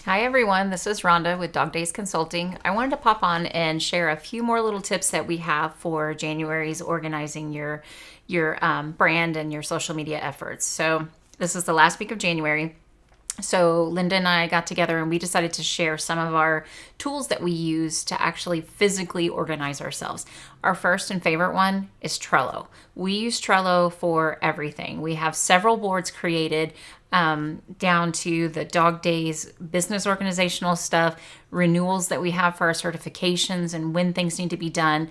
Hi everyone, this is Rhonda with Dog Days Consulting. I wanted to pop on and share a few more little tips that we have for January's organizing your brand and your social media efforts. So this is the last week of January. So Linda and I got together and we decided to share some of our tools that we use to actually physically organize ourselves. Our first and favorite one is Trello. We use Trello for everything. We have several boards created down to the dog days, business organizational stuff, renewals that we have for our certifications and when things need to be done.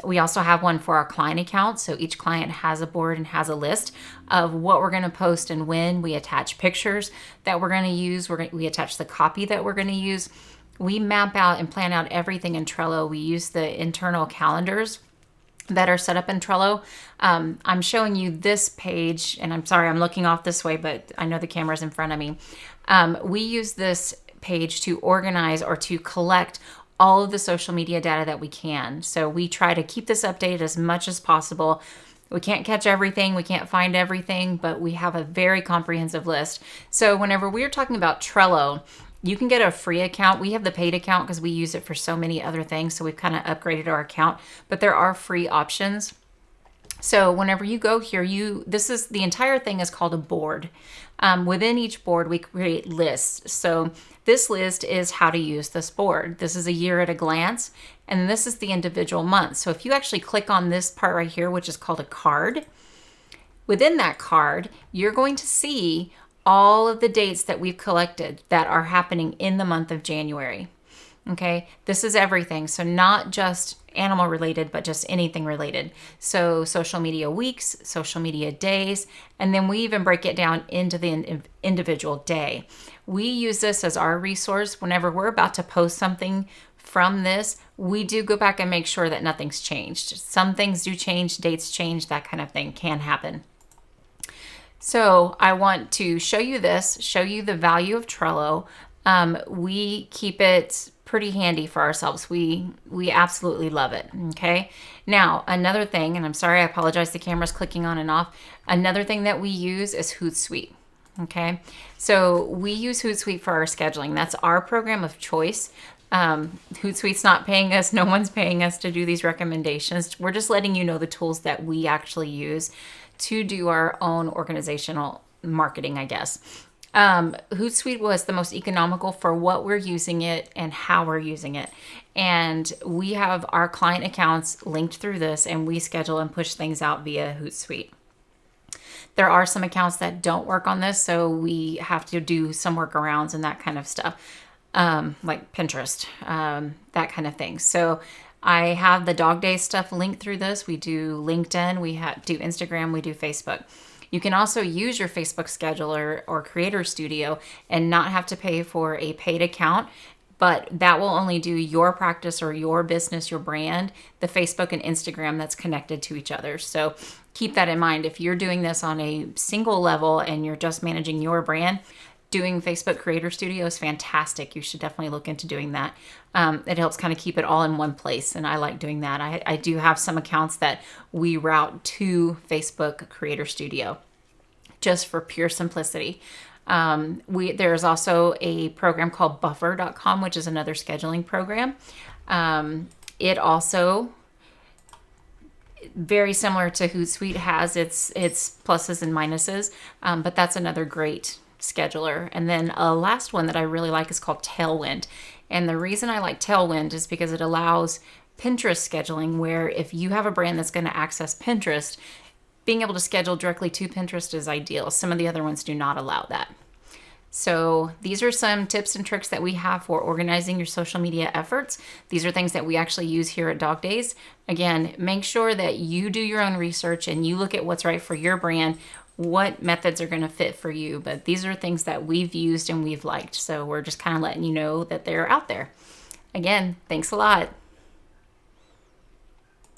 We also have one for our client account. So each client has a board and has a list of what we're going to post and when. We attach pictures that we're going to use. We attach the copy that we're going to use. We map out and plan out everything in Trello. We use the internal calendars that are set up in Trello. I'm showing you this page, and I'm sorry, I'm looking off this way, but I know the camera's in front of me. We use this page to organize or to collect all of the social media data that we can. So we try to keep this updated as much as possible. We can't catch everything, we can't find everything, but we have a very comprehensive list. So whenever we're talking about Trello, you can get a free account. We have the paid account because we use it for so many other things. So we've kind of upgraded our account, but there are free options. So whenever you go here, the entire thing is called a board. Within each board, we create lists. So this list is how to use this board. This is a year at a glance, and this is the individual month. So if you actually click on this part right here, which is called a card, within that card, you're going to see all of the dates that we've collected that are happening in the month of January. Okay, this is everything. So not just animal related, but just anything related. So social media weeks, social media days, and then we even break it down into the individual day. We use this as our resource. Whenever we're about to post something from this, we do go back and make sure that nothing's changed. Some things do change, dates change, that kind of thing can happen. So I want to show you the value of Trello. We keep it pretty handy for ourselves. We absolutely love it. Okay. Now, another thing, and I'm sorry, I apologize, the camera's clicking on and off. Another thing that we use is Hootsuite. Okay. So we use Hootsuite for our scheduling. That's our program of choice. Hootsuite's not paying us. No one's paying us to do these recommendations. We're just letting you know the tools that we actually use to do our own organizational marketing, I guess. Hootsuite was the most economical for what we're using it and how we're using it. And we have our client accounts linked through this, and we schedule and push things out via Hootsuite. There are some accounts that don't work on this, so we have to do some workarounds and that kind of stuff, like Pinterest, that kind of thing. So I have the dog day stuff linked through this. We do LinkedIn, we do Instagram, we do Facebook. You can also use your Facebook scheduler or Creator Studio and not have to pay for a paid account, but that will only do your practice or your business, your brand, the Facebook and Instagram that's connected to each other. So keep that in mind. If you're doing this on a single level and you're just managing your brand, doing Facebook Creator Studio is fantastic. You should definitely look into doing that. It helps kind of keep it all in one place, and I like doing that. I do have some accounts that we route to Facebook Creator Studio just for pure simplicity. There's also a program called buffer.com, which is another scheduling program. It also, very similar to Hootsuite, has its pluses and minuses, but that's another great scheduler. And then a last one that I really like is called Tailwind. And the reason I like Tailwind is because it allows Pinterest scheduling, where if you have a brand that's going to access Pinterest, being able to schedule directly to Pinterest is ideal. Some of the other ones do not allow that. So these are some tips and tricks that we have for organizing your social media efforts. These are things that we actually use here at Dog Days. Again, make sure that you do your own research and you look at what's right for your brand, what methods are going to fit for you. But these are things that we've used and we've liked. So we're just kind of letting you know that they're out there. Again, thanks a lot.